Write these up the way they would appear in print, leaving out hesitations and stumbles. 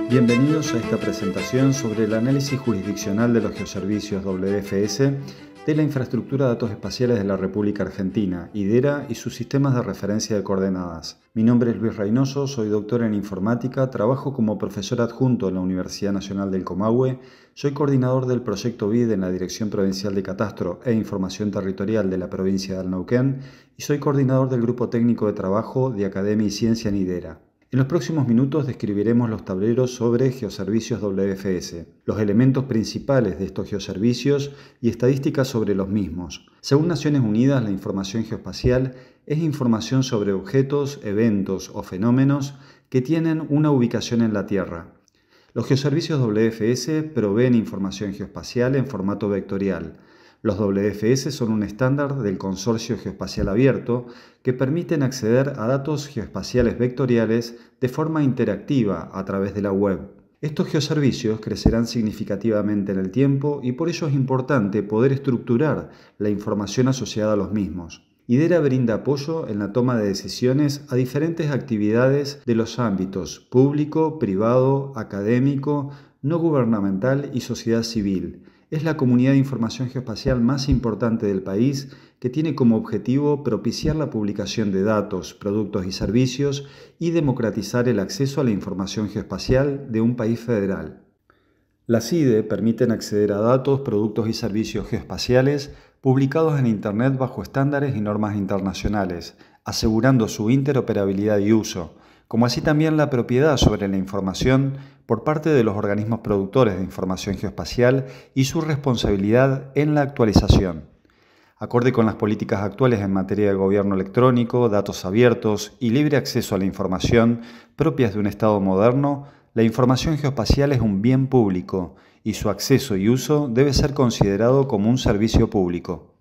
Bienvenidos a esta presentación sobre el análisis jurisdiccional de los geoservicios WFS de la infraestructura de datos espaciales de la República Argentina, IDERA, y sus sistemas de referencia de coordenadas. Mi nombre es Luis Reynoso, soy doctor en informática, trabajo como profesor adjunto en la Universidad Nacional del Comahue, soy coordinador del proyecto BID en la Dirección Provincial de Catastro e Información Territorial de la provincia del Neuquén y soy coordinador del Grupo Técnico de Trabajo de Academia y Ciencia en IDERA. En los próximos minutos describiremos los tableros sobre geoservicios WFS, los elementos principales de estos geoservicios y estadísticas sobre los mismos. Según Naciones Unidas, la información geoespacial es información sobre objetos, eventos o fenómenos que tienen una ubicación en la Tierra. Los geoservicios WFS proveen información geoespacial en formato vectorial. Los WFS son un estándar del Consorcio Geoespacial Abierto que permiten acceder a datos geoespaciales vectoriales de forma interactiva a través de la web. Estos geoservicios crecerán significativamente en el tiempo y por ello es importante poder estructurar la información asociada a los mismos. IDERA brinda apoyo en la toma de decisiones a diferentes actividades de los ámbitos público, privado, académico, no gubernamental y sociedad civil. Es la comunidad de información geoespacial más importante del país que tiene como objetivo propiciar la publicación de datos, productos y servicios y democratizar el acceso a la información geoespacial de un país federal. Las IDE permiten acceder a datos, productos y servicios geoespaciales publicados en Internet bajo estándares y normas internacionales, asegurando su interoperabilidad y uso, como así también la propiedad sobre la información por parte de los organismos productores de información geoespacial y su responsabilidad en la actualización. Acorde con las políticas actuales en materia de gobierno electrónico, datos abiertos y libre acceso a la información propias de un Estado moderno, la información geoespacial es un bien público y su acceso y uso debe ser considerado como un servicio público.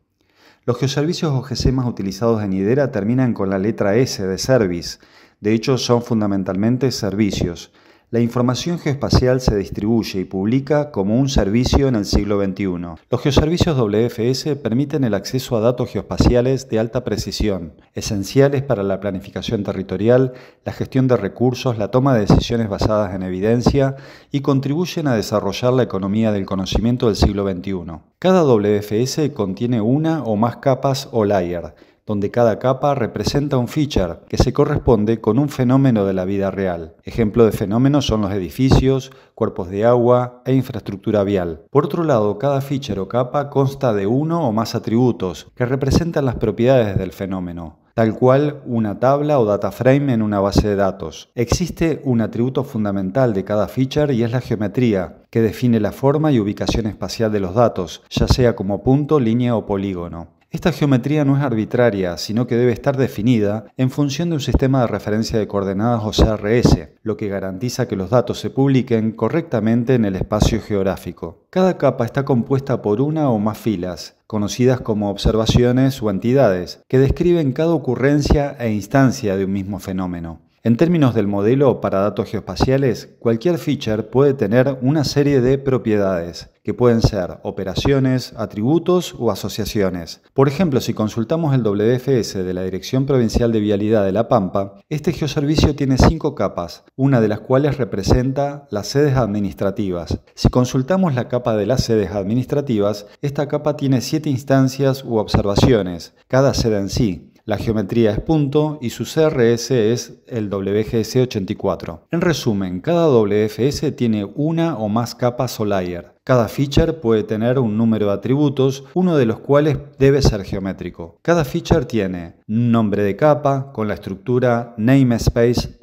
Los geoservicios OGC más utilizados en IDERA terminan con la letra S de Service. De hecho, son fundamentalmente servicios. La información geoespacial se distribuye y publica como un servicio en el siglo XXI. Los geoservicios WFS permiten el acceso a datos geoespaciales de alta precisión, esenciales para la planificación territorial, la gestión de recursos, la toma de decisiones basadas en evidencia y contribuyen a desarrollar la economía del conocimiento del siglo XXI. Cada WFS contiene una o más capas o layer, donde cada capa representa un feature que se corresponde con un fenómeno de la vida real. Ejemplo de fenómenos son los edificios, cuerpos de agua e infraestructura vial. Por otro lado, cada feature o capa consta de uno o más atributos que representan las propiedades del fenómeno, tal cual una tabla o data frame en una base de datos. Existe un atributo fundamental de cada feature y es la geometría, que define la forma y ubicación espacial de los datos, ya sea como punto, línea o polígono. Esta geometría no es arbitraria, sino que debe estar definida en función de un sistema de referencia de coordenadas o CRS, lo que garantiza que los datos se publiquen correctamente en el espacio geográfico. Cada capa está compuesta por una o más filas, conocidas como observaciones o entidades, que describen cada ocurrencia e instancia de un mismo fenómeno. En términos del modelo para datos geoespaciales, cualquier feature puede tener una serie de propiedades, que pueden ser operaciones, atributos o asociaciones. Por ejemplo, si consultamos el WFS de la Dirección Provincial de Vialidad de La Pampa, este geoservicio tiene 5 capas, una de las cuales representa las sedes administrativas. Si consultamos la capa de las sedes administrativas, esta capa tiene 7 instancias u observaciones, cada sede en sí. La geometría es punto y su CRS es el WGS 84. En resumen, cada WFS tiene una o más capas o layer. Cada feature puede tener un número de atributos, uno de los cuales debe ser geométrico. Cada feature tiene un nombre de capa con la estructura namespace,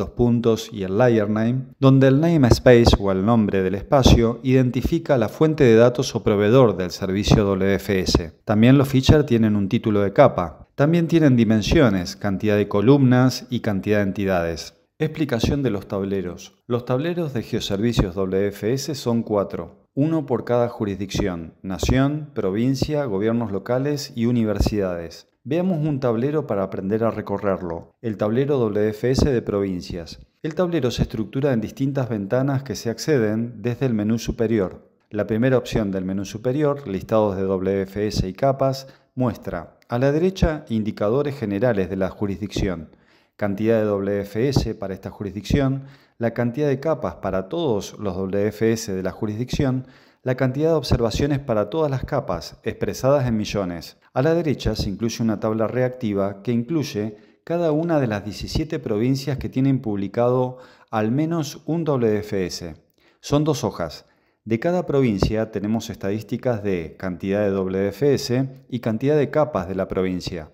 y el layer name, donde el namespace o el nombre del espacio identifica la fuente de datos o proveedor del servicio WFS. También los features tienen un título de capa. También tienen dimensiones, cantidad de columnas y cantidad de entidades. Explicación de los tableros. Los tableros de geoservicios WFS son 4. Uno por cada jurisdicción: nación, provincia, gobiernos locales y universidades. Veamos un tablero para aprender a recorrerlo. El tablero WFS de provincias. El tablero se estructura en distintas ventanas que se acceden desde el menú superior. La primera opción del menú superior, listados de WFS y capas, muestra a la derecha indicadores generales de la jurisdicción, cantidad de WFS para esta jurisdicción, la cantidad de capas para todos los WFS de la jurisdicción, la cantidad de observaciones para todas las capas, expresadas en millones. A la derecha se incluye una tabla reactiva que incluye cada una de las 17 provincias que tienen publicado al menos un WFS. Son 2 hojas. De cada provincia tenemos estadísticas de cantidad de WFS y cantidad de capas de la provincia.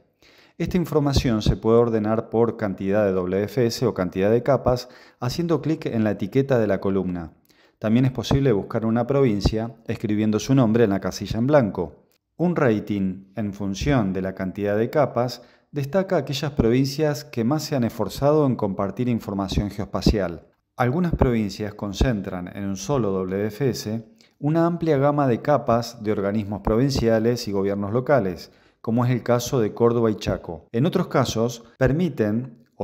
Esta información se puede ordenar por cantidad de WFS o cantidad de capas haciendo clic en la etiqueta de la columna. También es posible buscar una provincia escribiendo su nombre en la casilla en blanco. Un rating en función de la cantidad de capas destaca aquellas provincias que más se han esforzado en compartir información geoespacial. Algunas provincias concentran en un solo WFS una amplia gama de capas de organismos provinciales y gobiernos locales, como es el caso de Córdoba y Chaco. En otros casos,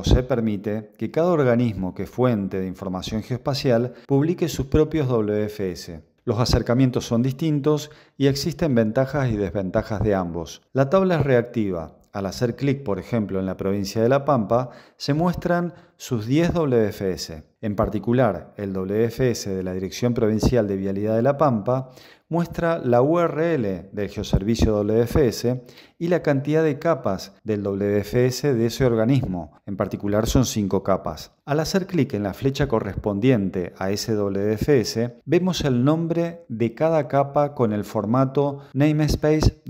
se permite que cada organismo que fuente de información geoespacial publique sus propios WFS. Los acercamientos son distintos y existen ventajas y desventajas de ambos. La tabla es reactiva. Al hacer clic, por ejemplo, en la provincia de La Pampa, se muestran sus 10 WFS. En particular, el WFS de la Dirección Provincial de Vialidad de La Pampa muestra la URL del geoservicio WFS y la cantidad de capas del WFS de ese organismo. En particular son 5 capas. Al hacer clic en la flecha correspondiente a ese WFS, vemos el nombre de cada capa con el formato namespace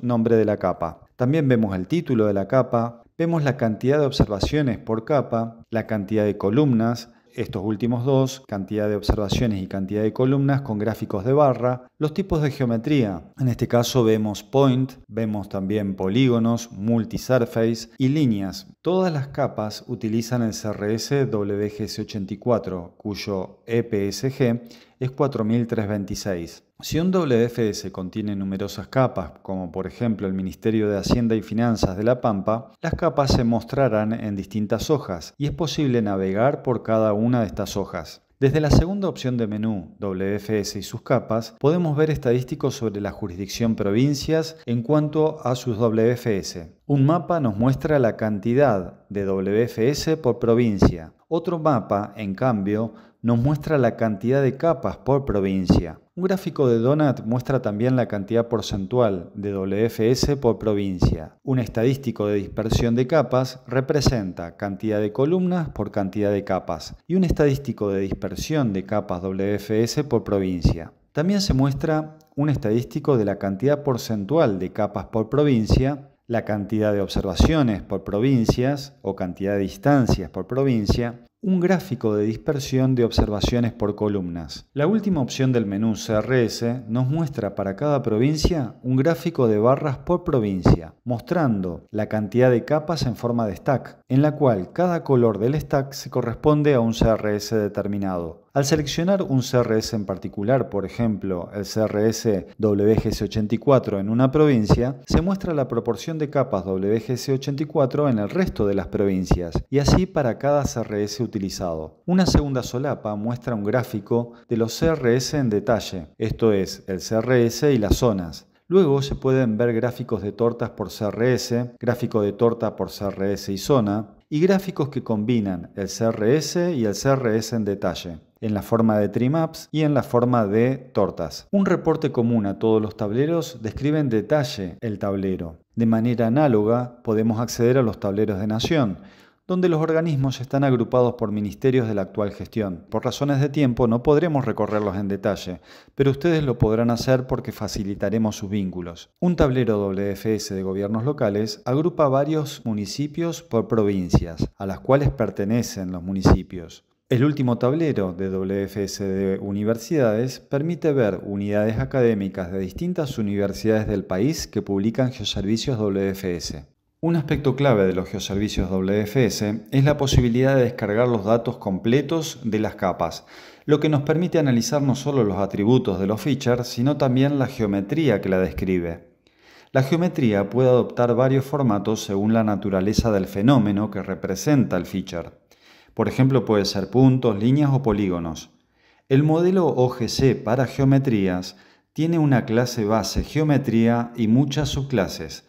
nombre de la capa. También vemos el título de la capa, vemos la cantidad de observaciones por capa, la cantidad de columnas, estos últimos dos, cantidad de observaciones y cantidad de columnas con gráficos de barra, los tipos de geometría. En este caso vemos point, vemos también polígonos, multisurface y líneas. Todas las capas utilizan el CRS WGS84, cuyo EPSG es 4326. Si un WFS contiene numerosas capas, como por ejemplo el Ministerio de Hacienda y Finanzas de La Pampa, las capas se mostrarán en distintas hojas y es posible navegar por cada una de estas hojas. Desde la segunda opción de menú, WFS y sus capas, podemos ver estadísticos sobre la jurisdicción provincias en cuanto a sus WFS. Un mapa nos muestra la cantidad de WFS por provincia. Otro mapa, en cambio, nos muestra la cantidad de capas por provincia. Un gráfico de Donut muestra también la cantidad porcentual de WFS por provincia. Un estadístico de dispersión de capas representa cantidad de columnas por cantidad de capas y un estadístico de dispersión de capas WFS por provincia. También se muestra un estadístico de la cantidad porcentual de capas por provincia, la cantidad de observaciones por provincias o cantidad de distancias por provincia, un gráfico de dispersión de observaciones por columnas. La última opción del menú CRS nos muestra para cada provincia un gráfico de barras por provincia, mostrando la cantidad de capas en forma de stack, en la cual cada color del stack se corresponde a un CRS determinado. Al seleccionar un CRS en particular, por ejemplo, el CRS WGS84 en una provincia, se muestra la proporción de capas WGS84 en el resto de las provincias, y así para cada CRS utilizado. Una segunda solapa muestra un gráfico de los CRS en detalle, esto es, el CRS y las zonas. Luego se pueden ver gráficos de tortas por CRS, gráfico de torta por CRS y zona, y gráficos que combinan el CRS y el CRS en detalle, en la forma de tree maps y en la forma de tortas. Un reporte común a todos los tableros describe en detalle el tablero. De manera análoga, podemos acceder a los tableros de nación, donde los organismos están agrupados por ministerios de la actual gestión. Por razones de tiempo no podremos recorrerlos en detalle, pero ustedes lo podrán hacer porque facilitaremos sus vínculos. Un tablero WFS de gobiernos locales agrupa varios municipios por provincias, a las cuales pertenecen los municipios. El último tablero de WFS de universidades permite ver unidades académicas de distintas universidades del país que publican geoservicios WFS. Un aspecto clave de los geoservicios WFS es la posibilidad de descargar los datos completos de las capas, lo que nos permite analizar no solo los atributos de los features, sino también la geometría que la describe. La geometría puede adoptar varios formatos según la naturaleza del fenómeno que representa el feature. Por ejemplo, puede ser puntos, líneas o polígonos. El modelo OGC para geometrías tiene una clase base geometría y muchas subclases.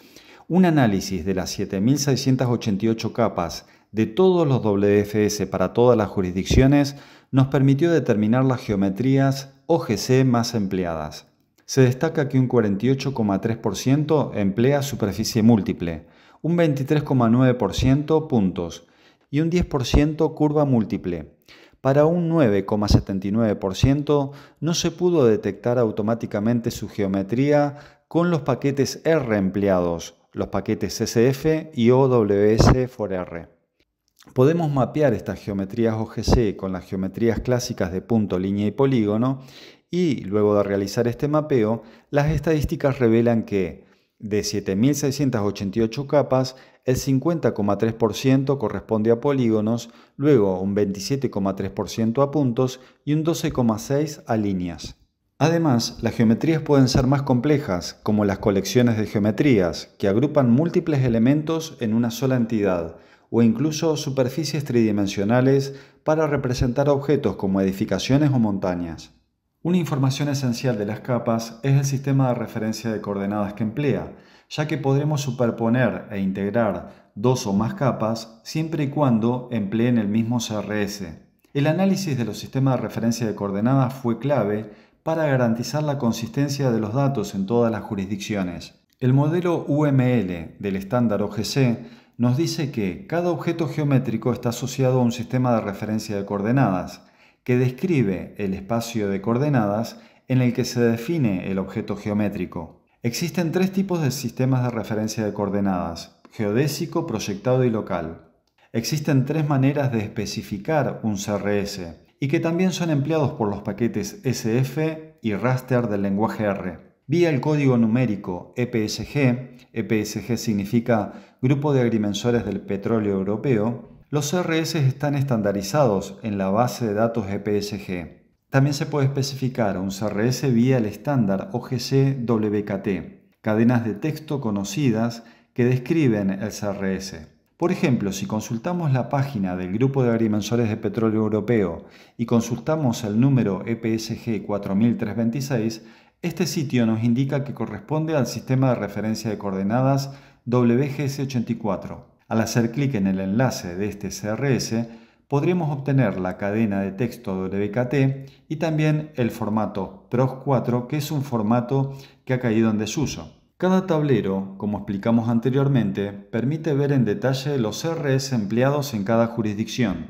Un análisis de las 7.688 capas de todos los WFS para todas las jurisdicciones nos permitió determinar las geometrías OGC más empleadas. Se destaca que un 48,3% emplea superficie múltiple, un 23,9% puntos y un 10% curva múltiple. Para un 9,79% no se pudo detectar automáticamente su geometría con los paquetes R empleados, los paquetes SF y OWS for R. Podemos mapear estas geometrías OGC con las geometrías clásicas de punto, línea y polígono y, luego de realizar este mapeo, las estadísticas revelan que de 7.688 capas, el 50,3% corresponde a polígonos, luego un 27,3% a puntos y un 12,6% a líneas. Además, las geometrías pueden ser más complejas, como las colecciones de geometrías, que agrupan múltiples elementos en una sola entidad, o incluso superficies tridimensionales para representar objetos como edificaciones o montañas. Una información esencial de las capas es el sistema de referencia de coordenadas que emplea, ya que podremos superponer e integrar dos o más capas siempre y cuando empleen el mismo CRS. El análisis de los sistemas de referencia de coordenadas fue clave para garantizar la consistencia de los datos en todas las jurisdicciones. El modelo UML del estándar OGC nos dice que cada objeto geométrico está asociado a un sistema de referencia de coordenadas, que describe el espacio de coordenadas en el que se define el objeto geométrico. Existen tres tipos de sistemas de referencia de coordenadas: geodésico, proyectado y local. Existen tres maneras de especificar un CRS y que también son empleados por los paquetes SF y raster del lenguaje R. Vía el código numérico EPSG, EPSG significa Grupo de Agrimensores del Petróleo Europeo, los CRS están estandarizados en la base de datos EPSG. También se puede especificar un CRS vía el estándar OGC-WKT, cadenas de texto conocidas que describen el CRS. Por ejemplo, si consultamos la página del Grupo de Agrimensores de Petróleo Europeo y consultamos el número EPSG 4326, este sitio nos indica que corresponde al sistema de referencia de coordenadas WGS84. Al hacer clic en el enlace de este CRS, podremos obtener la cadena de texto WKT y también el formato PROG4, que es un formato que ha caído en desuso. Cada tablero, como explicamos anteriormente, permite ver en detalle los CRS empleados en cada jurisdicción.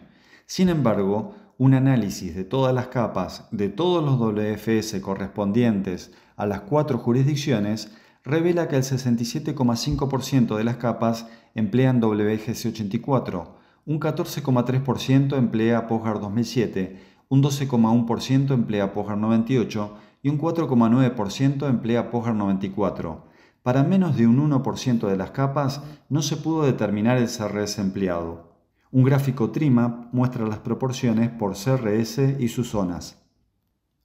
Sin embargo, un análisis de todas las capas de todos los WFS correspondientes a las 4 jurisdicciones revela que el 67,5% de las capas emplean WGS84, un 14,3% emplea PostGres 2007, un 12,1% emplea PostGres 98 y un 4,9% emplea PostGres 94. Para menos de un 1% de las capas no se pudo determinar el CRS empleado. Un gráfico Trimap muestra las proporciones por CRS y sus zonas.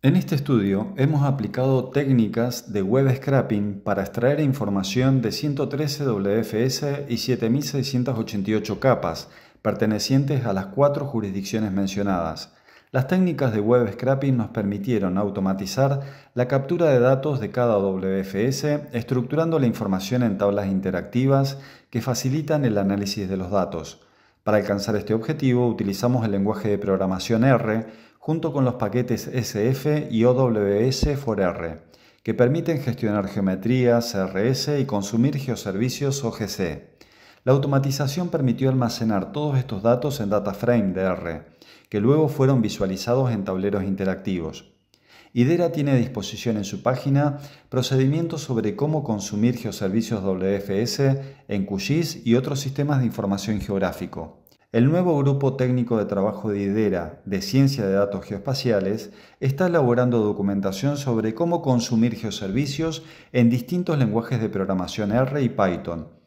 En este estudio hemos aplicado técnicas de web scraping para extraer información de 113 WFS y 7.688 capas pertenecientes a las 4 jurisdicciones mencionadas. Las técnicas de web scraping nos permitieron automatizar la captura de datos de cada WFS, estructurando la información en tablas interactivas que facilitan el análisis de los datos. Para alcanzar este objetivo utilizamos el lenguaje de programación R junto con los paquetes SF y OWS for R, que permiten gestionar geometrías, CRS y consumir geoservicios OGC. La automatización permitió almacenar todos estos datos en DataFrame de R, que luego fueron visualizados en tableros interactivos. IDERA tiene a disposición en su página procedimientos sobre cómo consumir geoservicios WFS en QGIS y otros sistemas de información geográfico. El nuevo grupo técnico de trabajo de IDERA de Ciencia de Datos Geoespaciales está elaborando documentación sobre cómo consumir geoservicios en distintos lenguajes de programación R y Python.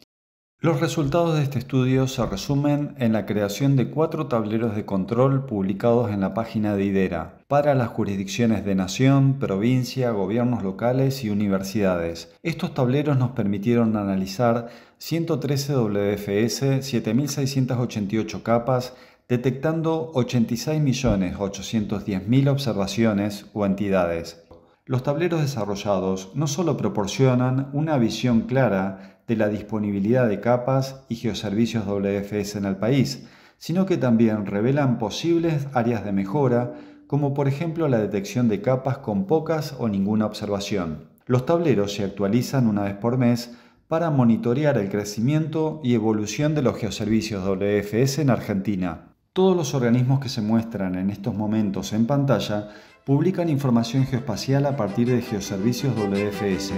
Los resultados de este estudio se resumen en la creación de 4 tableros de control publicados en la página de IDERA para las jurisdicciones de nación, provincia, gobiernos locales y universidades. Estos tableros nos permitieron analizar 113 WFS, 7.688 capas, detectando 86.810.000 observaciones o entidades. Los tableros desarrollados no solo proporcionan una visión clara de la disponibilidad de capas y geoservicios WFS en el país, sino que también revelan posibles áreas de mejora, como por ejemplo la detección de capas con pocas o ninguna observación. Los tableros se actualizan una vez por mes para monitorear el crecimiento y evolución de los geoservicios WFS en Argentina. Todos los organismos que se muestran en estos momentos en pantalla publican información geoespacial a partir de geoservicios WFS.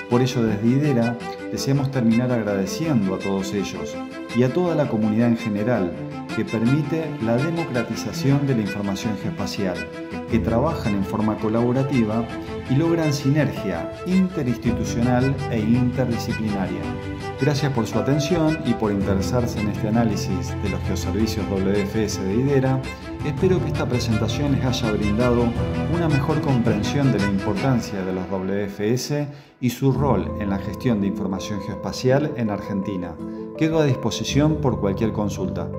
Por ello, desde IDERA deseamos terminar agradeciendo a todos ellos y a toda la comunidad en general que permite la democratización de la información geoespacial, que trabajan en forma colaborativa y logran sinergia interinstitucional e interdisciplinaria. Gracias por su atención y por interesarse en este análisis de los geoservicios WFS de IDERA. Espero que esta presentación les haya brindado una mejor comprensión de la importancia de los WFS y su rol en la gestión de información geoespacial en Argentina. Quedo a disposición por cualquier consulta.